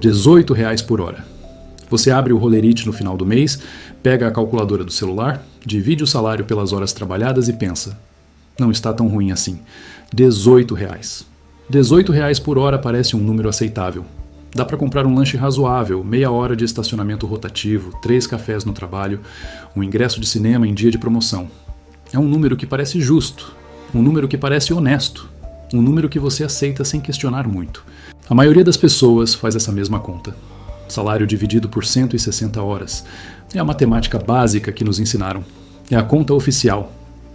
R$18 por hora. Você abre o Rolerite no final do mês, pega a calculadora do celular, divide o salário pelas horas trabalhadas e pensa: não está tão ruim assim. R$18. R$18 por hora parece um número aceitável. Dá para comprar um lanche razoável, meia hora de estacionamento rotativo, 3 cafés no trabalho, um ingresso de cinema em dia de promoção. É um número que parece justo, um número que parece honesto, um número que você aceita sem questionar muito. A maioria das pessoas faz essa mesma conta. Salário dividido por 160 horas. É a matemática básica que nos ensinaram. É a conta oficial.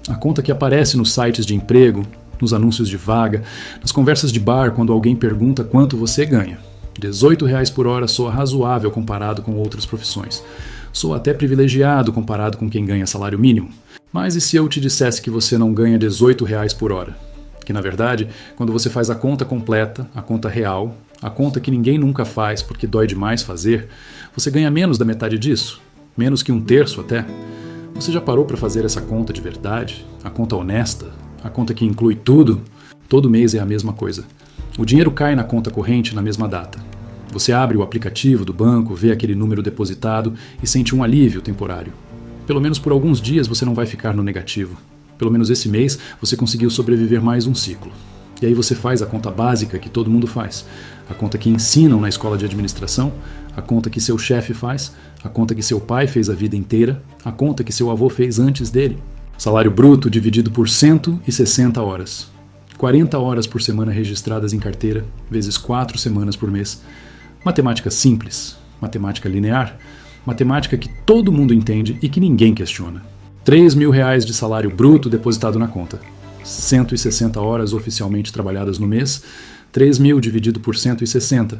A conta que aparece nos sites de emprego, nos anúncios de vaga, nas conversas de bar quando alguém pergunta quanto você ganha. R$18 por hora soa razoável comparado com outras profissões. Soa até privilegiado comparado com quem ganha salário mínimo. Mas e se eu te dissesse que você não ganha R$18 por hora? Que na verdade, quando você faz a conta completa, a conta real, a conta que ninguém nunca faz porque dói demais fazer, você ganha menos da metade disso, menos que 1/3 até. Você já parou para fazer essa conta de verdade? A conta honesta? A conta que inclui tudo? Todo mês é a mesma coisa. O dinheiro cai na conta corrente na mesma data. Você abre o aplicativo do banco, vê aquele número depositado e sente um alívio temporário. Pelo menos por alguns dias você não vai ficar no negativo. Pelo menos esse mês você conseguiu sobreviver mais um ciclo. E aí você faz a conta básica que todo mundo faz. A conta que ensinam na escola de administração, a conta que seu chefe faz, a conta que seu pai fez a vida inteira, a conta que seu avô fez antes dele. Salário bruto dividido por 160 horas. 40 horas por semana registradas em carteira, vezes 4 semanas por mês. Matemática simples, matemática linear, matemática que todo mundo entende e que ninguém questiona. R$3.000 de salário bruto depositado na conta. 160 horas oficialmente trabalhadas no mês, 3.000 dividido por 160,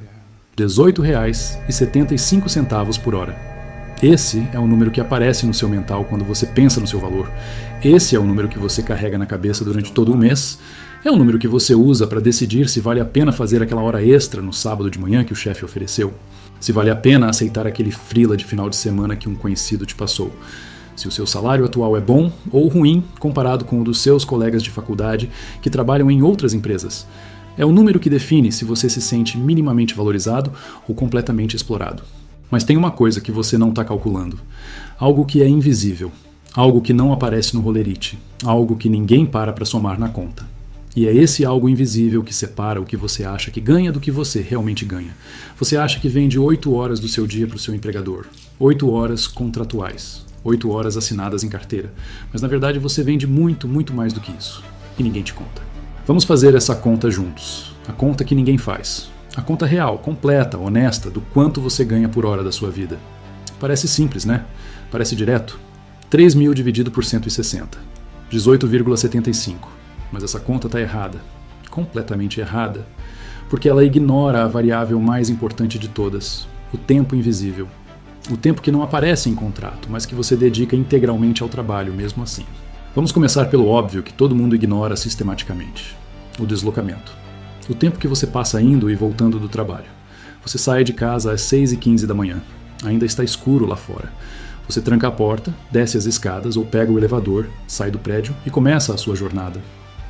R$18,75 por hora. Esse é o número que aparece no seu mental quando você pensa no seu valor. Esse é o número que você carrega na cabeça durante todo o mês. É o número que você usa para decidir se vale a pena fazer aquela hora extra no sábado de manhã que o chefe ofereceu. Se vale a pena aceitar aquele freela de final de semana que um conhecido te passou. Se o seu salário atual é bom ou ruim comparado com o dos seus colegas de faculdade que trabalham em outras empresas. É o número que define se você se sente minimamente valorizado ou completamente explorado. Mas tem uma coisa que você não está calculando. Algo que é invisível. Algo que não aparece no Rolerite. Algo que ninguém para somar na conta. E é esse algo invisível que separa o que você acha que ganha do que você realmente ganha. Você acha que vende 8 horas do seu dia para o seu empregador. 8 horas contratuais. 8 horas assinadas em carteira. Mas na verdade você vende muito, muito mais do que isso. E ninguém te conta. Vamos fazer essa conta juntos. A conta que ninguém faz. A conta real, completa, honesta, do quanto você ganha por hora da sua vida. Parece simples, né? Parece direto. 3.000 dividido por 160. 18,75. Mas essa conta está errada. Completamente errada. Porque ela ignora a variável mais importante de todas. O tempo invisível. O tempo que não aparece em contrato, mas que você dedica integralmente ao trabalho, mesmo assim. Vamos começar pelo óbvio que todo mundo ignora sistematicamente. O deslocamento. O tempo que você passa indo e voltando do trabalho. Você sai de casa às 6h15 da manhã. Ainda está escuro lá fora. Você tranca a porta, desce as escadas ou pega o elevador, sai do prédio e começa a sua jornada.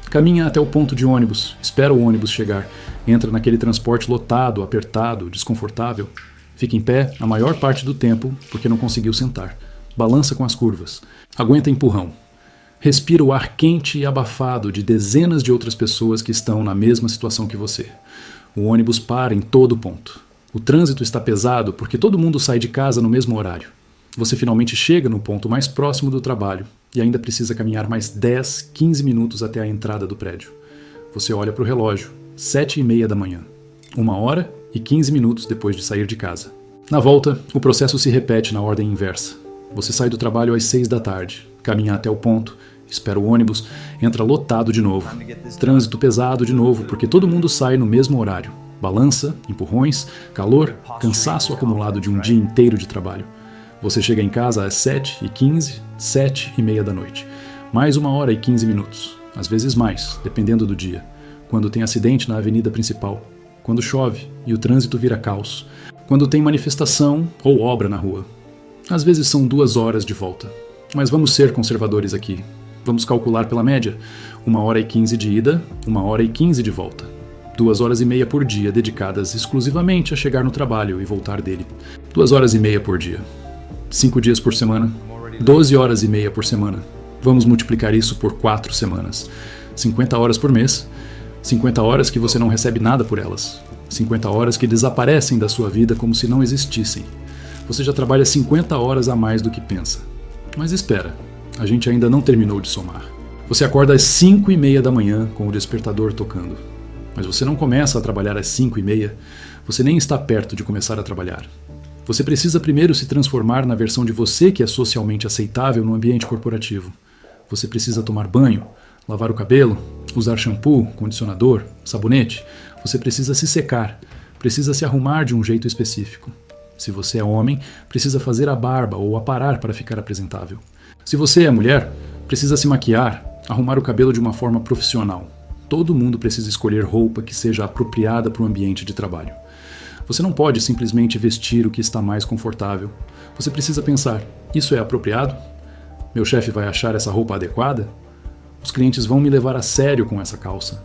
Caminha até o ponto de ônibus, espera o ônibus chegar, entra naquele transporte lotado, apertado, desconfortável. Fica em pé a maior parte do tempo porque não conseguiu sentar. Balança com as curvas. Aguenta empurrão. Respira o ar quente e abafado de dezenas de outras pessoas que estão na mesma situação que você. O ônibus para em todo ponto. O trânsito está pesado porque todo mundo sai de casa no mesmo horário. Você finalmente chega no ponto mais próximo do trabalho e ainda precisa caminhar mais 10, 15 minutos até a entrada do prédio. Você olha para o relógio. 7h30 da manhã. 1h15 depois de sair de casa. Na volta, o processo se repete na ordem inversa. Você sai do trabalho às 6 da tarde, caminha até o ponto, espera o ônibus, entra lotado de novo. Trânsito pesado de novo, porque todo mundo sai no mesmo horário. Balança, empurrões, calor, cansaço acumulado de um dia inteiro de trabalho. Você chega em casa às 7h15, 7h30 da noite. Mais 1h15, às vezes mais, dependendo do dia. Quando tem acidente na avenida principal. Quando chove e o trânsito vira caos. Quando tem manifestação ou obra na rua. Às vezes são 2 horas de volta. Mas vamos ser conservadores aqui. Vamos calcular pela média. 1h15 de ida, 1h15 de volta. 2 horas e meia por dia dedicadas exclusivamente a chegar no trabalho e voltar dele. 2 horas e meia por dia. 5 dias por semana. 12 horas e meia por semana. Vamos multiplicar isso por 4 semanas. 50 horas por mês. 50 horas que você não recebe nada por elas. 50 horas que desaparecem da sua vida como se não existissem. Você já trabalha 50 horas a mais do que pensa. Mas espera, a gente ainda não terminou de somar. Você acorda às 5h30 da manhã com o despertador tocando. Mas você não começa a trabalhar às 5h30, você nem está perto de começar a trabalhar. Você precisa primeiro se transformar na versão de você que é socialmente aceitável no ambiente corporativo. Você precisa tomar banho, lavar o cabelo, usar shampoo, condicionador, sabonete. Você precisa se secar, precisa se arrumar de um jeito específico. Se você é homem, precisa fazer a barba ou aparar para ficar apresentável. Se você é mulher, precisa se maquiar, arrumar o cabelo de uma forma profissional. Todo mundo precisa escolher roupa que seja apropriada para o ambiente de trabalho. Você não pode simplesmente vestir o que está mais confortável. Você precisa pensar, isso é apropriado? Meu chefe vai achar essa roupa adequada? Os clientes vão me levar a sério com essa calça.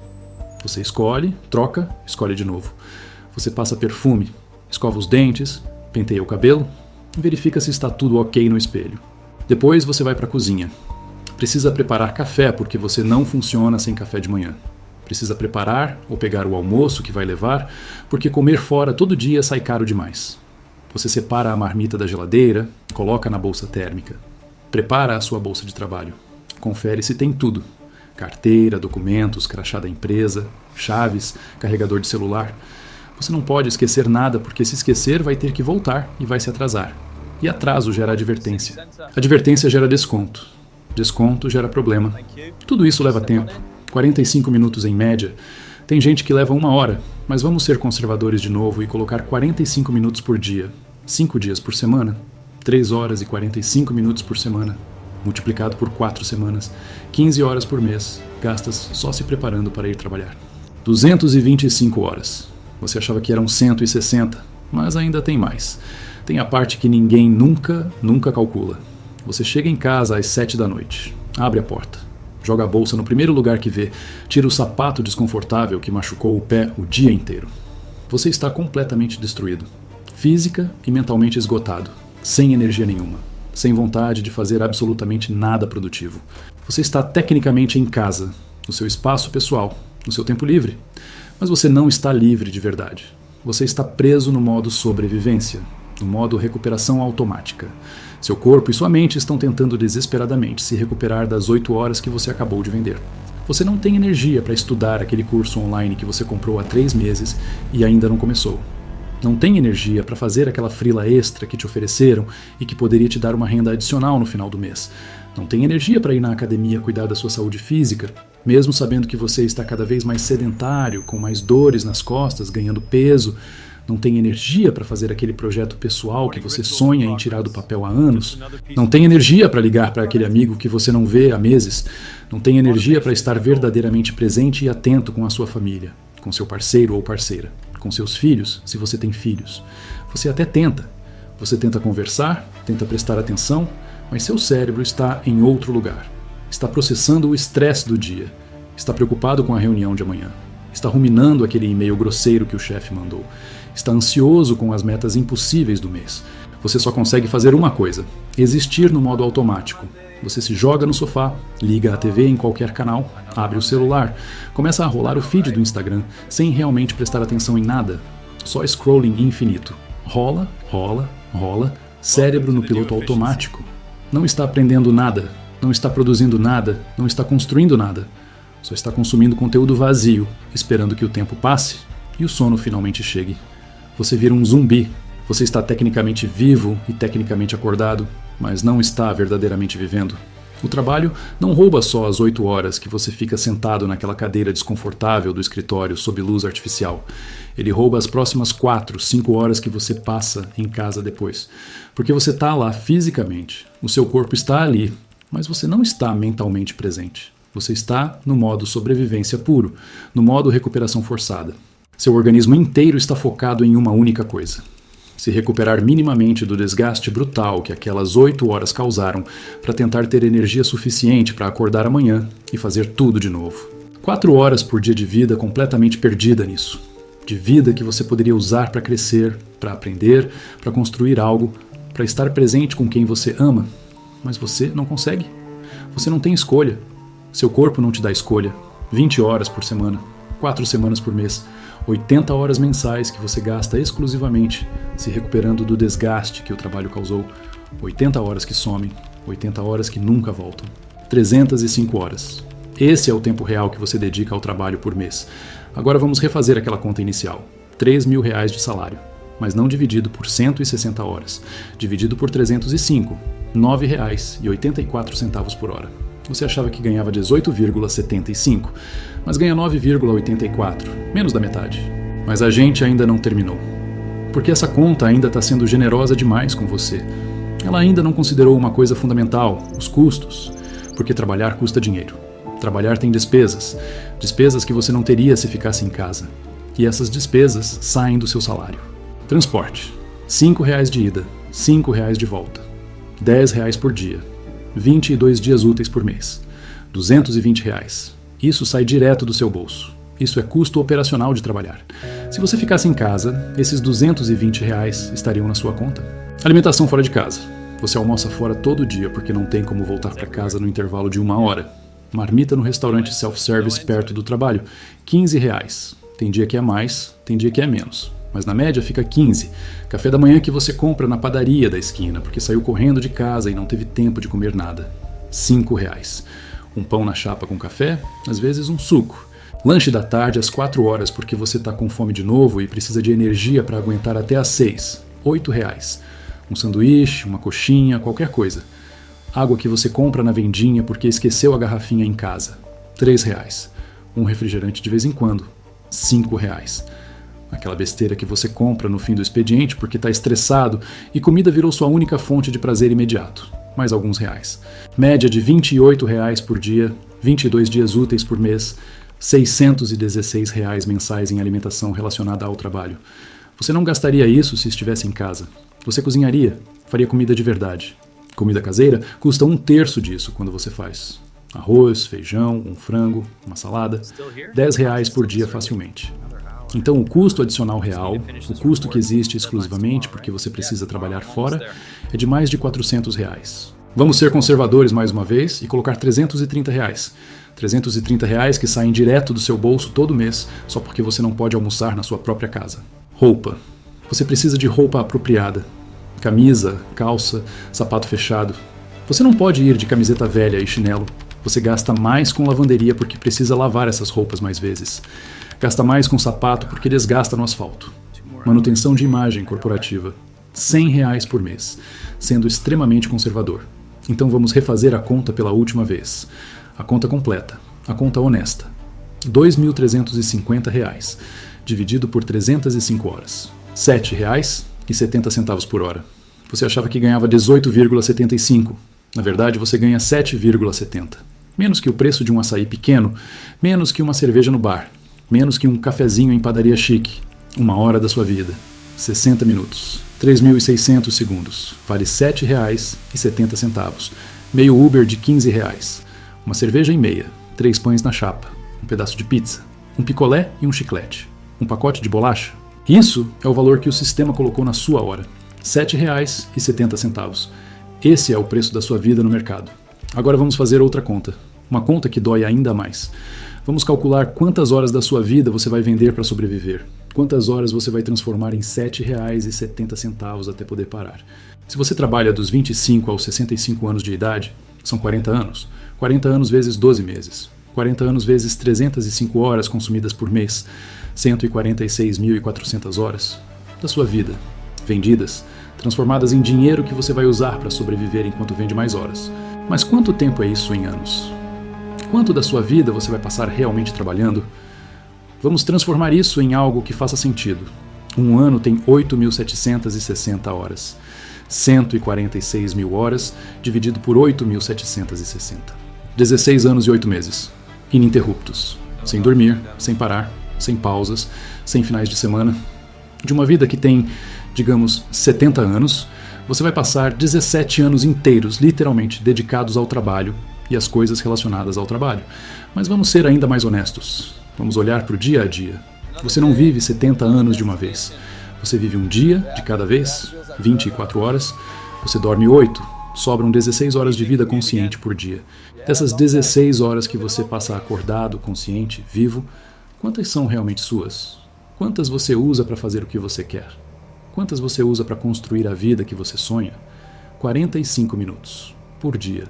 Você escolhe, troca, escolhe de novo. Você passa perfume, escova os dentes, penteia o cabelo e verifica se está tudo ok no espelho. Depois você vai para a cozinha. Precisa preparar café porque você não funciona sem café de manhã. Precisa preparar ou pegar o almoço que vai levar porque comer fora todo dia sai caro demais. Você separa a marmita da geladeira, coloca na bolsa térmica. Prepara a sua bolsa de trabalho. Confere se tem tudo. Carteira, documentos, crachá da empresa, chaves, carregador de celular. Você não pode esquecer nada porque se esquecer vai ter que voltar e vai se atrasar. E atraso gera advertência. Advertência gera desconto. Desconto gera problema. Tudo isso leva tempo. 45 minutos em média. Tem gente que leva 1 hora, mas vamos ser conservadores de novo e colocar 45 minutos por dia. 5 dias por semana. 3 horas e 45 minutos por semana. Multiplicado por 4 semanas, 15 horas por mês, gastas só se preparando para ir trabalhar. 225 horas. Você achava que eram 160, mas ainda tem mais. Tem a parte que ninguém nunca calcula. Você chega em casa às 7 da noite, abre a porta, joga a bolsa no primeiro lugar que vê, tira o sapato desconfortável que machucou o pé o dia inteiro. Você está completamente destruído, física e mentalmente esgotado, sem energia nenhuma. Sem vontade de fazer absolutamente nada produtivo. Você está tecnicamente em casa, no seu espaço pessoal, no seu tempo livre, mas você não está livre de verdade. Você está preso no modo sobrevivência, no modo recuperação automática. Seu corpo e sua mente estão tentando desesperadamente se recuperar das 8 horas que você acabou de vender. Você não tem energia para estudar aquele curso online que você comprou há 3 meses e ainda não começou. Não tem energia para fazer aquela freela extra que te ofereceram e que poderia te dar uma renda adicional no final do mês. Não tem energia para ir na academia cuidar da sua saúde física, mesmo sabendo que você está cada vez mais sedentário, com mais dores nas costas, ganhando peso. Não tem energia para fazer aquele projeto pessoal que você sonha em tirar do papel há anos. Não tem energia para ligar para aquele amigo que você não vê há meses. Não tem energia para estar verdadeiramente presente e atento com a sua família, com seu parceiro ou parceira, com seus filhos, se você tem filhos. Você até tenta. Você tenta conversar, tenta prestar atenção, mas seu cérebro está em outro lugar. Está processando o estresse do dia. Está preocupado com a reunião de amanhã. Está ruminando aquele e-mail grosseiro que o chefe mandou. Está ansioso com as metas impossíveis do mês. Você só consegue fazer uma coisa: existir no modo automático. Você se joga no sofá, liga a TV em qualquer canal, abre o celular, começa a rolar o feed do Instagram sem realmente prestar atenção em nada. Só scrolling infinito. Rola, rola, rola, cérebro no piloto automático. Não está aprendendo nada, não está produzindo nada, não está construindo nada. Só está consumindo conteúdo vazio, esperando que o tempo passe e o sono finalmente chegue. Você vira um zumbi. Você está tecnicamente vivo e tecnicamente acordado, mas não está verdadeiramente vivendo. O trabalho não rouba só as 8 horas que você fica sentado naquela cadeira desconfortável do escritório sob luz artificial. Ele rouba as próximas 4, 5 horas que você passa em casa depois. Porque você está lá fisicamente, o seu corpo está ali, mas você não está mentalmente presente. Você está no modo sobrevivência puro, no modo recuperação forçada. Seu organismo inteiro está focado em uma única coisa: se recuperar minimamente do desgaste brutal que aquelas 8 horas causaram para tentar ter energia suficiente para acordar amanhã e fazer tudo de novo. 4 horas por dia de vida completamente perdida nisso. De vida que você poderia usar para crescer, para aprender, para construir algo, para estar presente com quem você ama. Mas você não consegue. Você não tem escolha. Seu corpo não te dá escolha. 20 horas por semana, 4 semanas por mês, 80 horas mensais que você gasta exclusivamente se recuperando do desgaste que o trabalho causou, 80 horas que somem, 80 horas que nunca voltam, 305 horas. Esse é o tempo real que você dedica ao trabalho por mês. Agora vamos refazer aquela conta inicial. R$3.000 de salário, mas não dividido por 160 horas, dividido por 305, R$9,84 por hora. Você achava que ganhava 18,75, mas ganha 9,84, menos da metade. Mas a gente ainda não terminou. Porque essa conta ainda está sendo generosa demais com você. Ela ainda não considerou uma coisa fundamental, os custos. Porque trabalhar custa dinheiro. Trabalhar tem despesas. Despesas que você não teria se ficasse em casa. E essas despesas saem do seu salário. Transporte. R$5 de ida, R$5 de volta. R$10 por dia. 22 dias úteis por mês. R$220. Isso sai direto do seu bolso. Isso é custo operacional de trabalhar. Se você ficasse em casa, esses R$220 estariam na sua conta. Alimentação fora de casa. Você almoça fora todo dia porque não tem como voltar para casa no intervalo de 1 hora. Marmita no restaurante self-service perto do trabalho. R$15. Tem dia que é mais, tem dia que é menos. Mas na média fica 15. Café da manhã que você compra na padaria da esquina, porque saiu correndo de casa e não teve tempo de comer nada. R$5. Um pão na chapa com café, às vezes um suco. Lanche da tarde às 4 horas porque você está com fome de novo e precisa de energia para aguentar até às 6. R$8. Um sanduíche, uma coxinha, qualquer coisa. Água que você compra na vendinha porque esqueceu a garrafinha em casa. R$3. Um refrigerante de vez em quando. R$5. Aquela besteira que você compra no fim do expediente porque está estressado e comida virou sua única fonte de prazer imediato. Mais alguns reais. Média de R$28 por dia, 22 dias úteis por mês, R$616 mensais em alimentação relacionada ao trabalho. Você não gastaria isso se estivesse em casa. Você cozinharia, faria comida de verdade. Comida caseira custa 1/3 disso quando você faz. Arroz, feijão, um frango, uma salada. R$10 por dia facilmente. Então o custo adicional real, o custo que existe exclusivamente porque você precisa trabalhar fora, é de mais de R$400. Vamos ser conservadores mais uma vez e colocar R$330. R$330 que saem direto do seu bolso todo mês só porque você não pode almoçar na sua própria casa. Roupa. Você precisa de roupa apropriada. Camisa, calça, sapato fechado. Você não pode ir de camiseta velha e chinelo. Você gasta mais com lavanderia porque precisa lavar essas roupas mais vezes. Gasta mais com sapato porque desgasta no asfalto. Manutenção de imagem corporativa. R$100 por mês, sendo extremamente conservador. Então vamos refazer a conta pela última vez. A conta completa, a conta honesta. R$2.350, dividido por 305 horas. R$7,70 por hora. Você achava que ganhava 18,75. Na verdade, você ganha 7,70. Menos que o preço de um açaí pequeno, menos que uma cerveja no bar. Menos que um cafezinho em padaria chique. 1 hora da sua vida. 60 minutos. 3.600 segundos. Vale R$7,70. Meio Uber de R$15. Uma cerveja e meia. 3 pães na chapa. Um pedaço de pizza. Um picolé e um chiclete. Um pacote de bolacha. Isso é o valor que o sistema colocou na sua hora. R$7,70. Esse é o preço da sua vida no mercado. Agora vamos fazer outra conta. Uma conta que dói ainda mais. Vamos calcular quantas horas da sua vida você vai vender para sobreviver. Quantas horas você vai transformar em R$7,70 até poder parar. Se você trabalha dos 25 aos 65 anos de idade, são 40 anos. 40 anos vezes 12 meses. 40 anos vezes 305 horas consumidas por mês. 146.400 horas da sua vida, vendidas, transformadas em dinheiro que você vai usar para sobreviver enquanto vende mais horas. Mas quanto tempo é isso em anos? Quanto da sua vida você vai passar realmente trabalhando? Vamos transformar isso em algo que faça sentido. Um ano tem 8.760 horas. 146.000 horas dividido por 8.760. 16 anos e 8 meses. Ininterruptos. Sem dormir, sem parar, sem pausas, sem finais de semana. De uma vida que tem, digamos, 70 anos, você vai passar 17 anos inteiros, literalmente, dedicados ao trabalho, e as coisas relacionadas ao trabalho. Mas vamos ser ainda mais honestos. Vamos olhar para o dia a dia. Você não vive 70 anos de uma vez. Você vive um dia de cada vez, 24 horas. Você dorme 8, sobram 16 horas de vida consciente por dia. Dessas 16 horas que você passa acordado, consciente, vivo, quantas são realmente suas? Quantas você usa para fazer o que você quer? Quantas você usa para construir a vida que você sonha? 45 minutos por dia.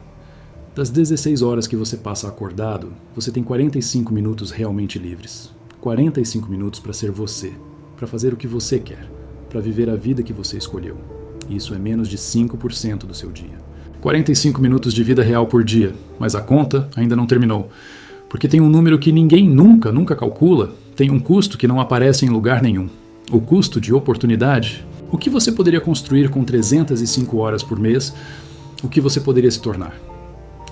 Das 16 horas que você passa acordado, você tem 45 minutos realmente livres. 45 minutos para ser você, para fazer o que você quer, para viver a vida que você escolheu. Isso é menos de 5% do seu dia. 45 minutos de vida real por dia, mas a conta ainda não terminou. Porque tem um número que ninguém nunca calcula, tem um custo que não aparece em lugar nenhum. O custo de oportunidade. O que você poderia construir com 305 horas por mês? O que você poderia se tornar?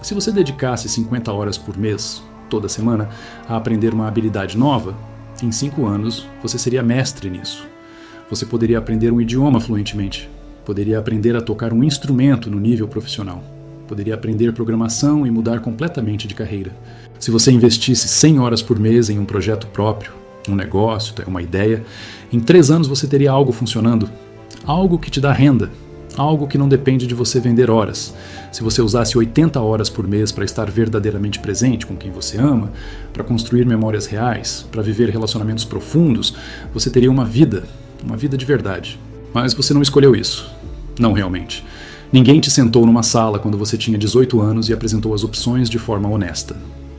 Se você dedicasse 50 horas por mês, toda semana, a aprender uma habilidade nova, em 5 anos você seria mestre nisso. Você poderia aprender um idioma fluentemente. Poderia aprender a tocar um instrumento no nível profissional. Poderia aprender programação e mudar completamente de carreira. Se você investisse 100 horas por mês em um projeto próprio, um negócio, uma ideia, em 3 anos você teria algo funcionando. Algo que te dá renda. Algo que não depende de você vender horas. Se você usasse 80 horas por mês para estar verdadeiramente presente com quem você ama, para construir memórias reais, para viver relacionamentos profundos, você teria uma vida de verdade. Mas você não escolheu isso. Não realmente. Ninguém te sentou numa sala quando você tinha 18 anos e apresentou as opções de forma honesta.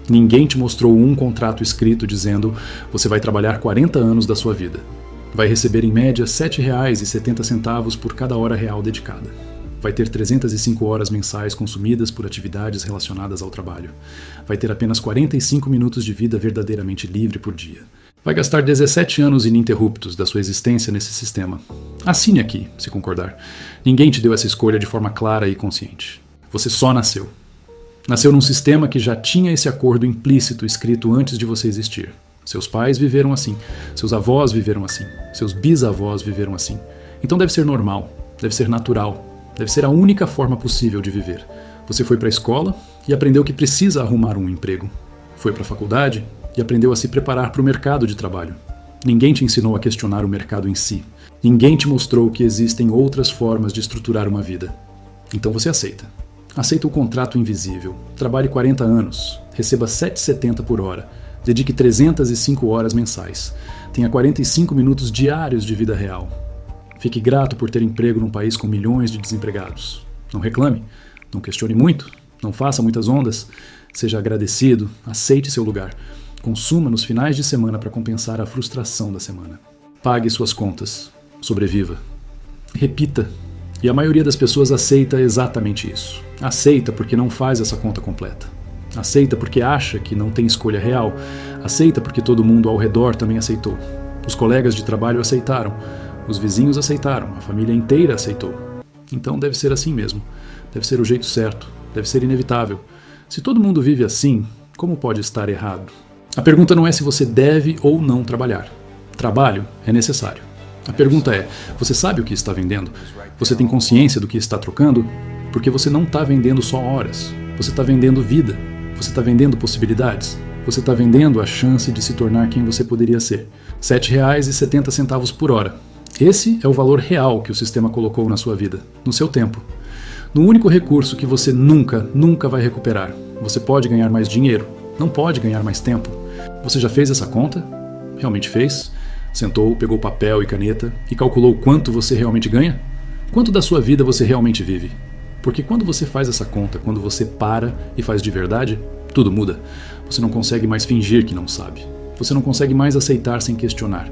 Ninguém te mostrou um contrato escrito dizendo: você vai trabalhar 40 anos da sua vida. Vai receber em média R$ 7,70 por cada hora real dedicada. Vai ter 305 horas mensais consumidas por atividades relacionadas ao trabalho. Vai ter apenas 45 minutos de vida verdadeiramente livre por dia. Vai gastar 17 anos ininterruptos da sua existência nesse sistema. Assine aqui, se concordar. Ninguém te deu essa escolha de forma clara e consciente. Você só nasceu. Nasceu num sistema que já tinha esse acordo implícito escrito antes de você existir. Seus pais viveram assim, seus avós viveram assim, seus bisavós viveram assim. Então deve ser normal, deve ser natural, deve ser a única forma possível de viver. Você foi para a escola e aprendeu que precisa arrumar um emprego. Foi para a faculdade e aprendeu a se preparar para o mercado de trabalho. Ninguém te ensinou a questionar o mercado em si. Ninguém te mostrou que existem outras formas de estruturar uma vida. Então você aceita. Aceita o contrato invisível. Trabalhe 40 anos. Receba R$ 7,70 por hora. Dedique 305 horas mensais. Tenha 45 minutos diários de vida real. Fique grato por ter emprego num país com milhões de desempregados. Não reclame. Não questione muito. Não faça muitas ondas. Seja agradecido. Aceite seu lugar. Consuma nos finais de semana para compensar a frustração da semana. Pague suas contas. Sobreviva. Repita. E a maioria das pessoas aceita exatamente isso. Aceita porque não faz essa conta completa. Aceita porque acha que não tem escolha real. Aceita porque todo mundo ao redor também aceitou. Os colegas de trabalho aceitaram. Os vizinhos aceitaram. A família inteira aceitou. Então deve ser assim mesmo. Deve ser o jeito certo. Deve ser inevitável. Se todo mundo vive assim, como pode estar errado? A pergunta não é se você deve ou não trabalhar. Trabalho é necessário. A pergunta é, você sabe o que está vendendo? Você tem consciência do que está trocando? Porque você não está vendendo só horas. Você está vendendo vida. Você está vendendo possibilidades. Você está vendendo a chance de se tornar quem você poderia ser. R$ 7,70 por hora. Esse é o valor real que o sistema colocou na sua vida, no seu tempo. No único recurso que você nunca vai recuperar. Você pode ganhar mais dinheiro, não pode ganhar mais tempo. Você já fez essa conta? Realmente fez? Sentou, pegou papel e caneta e calculou quanto você realmente ganha? Quanto da sua vida você realmente vive? Porque quando você faz essa conta, quando você para e faz de verdade, tudo muda. Você não consegue mais fingir que não sabe. Você não consegue mais aceitar sem questionar.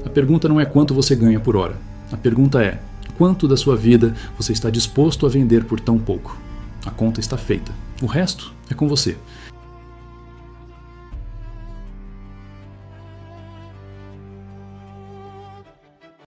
A pergunta não é quanto você ganha por hora. A pergunta é, quanto da sua vida você está disposto a vender por tão pouco? A conta está feita. O resto é com você.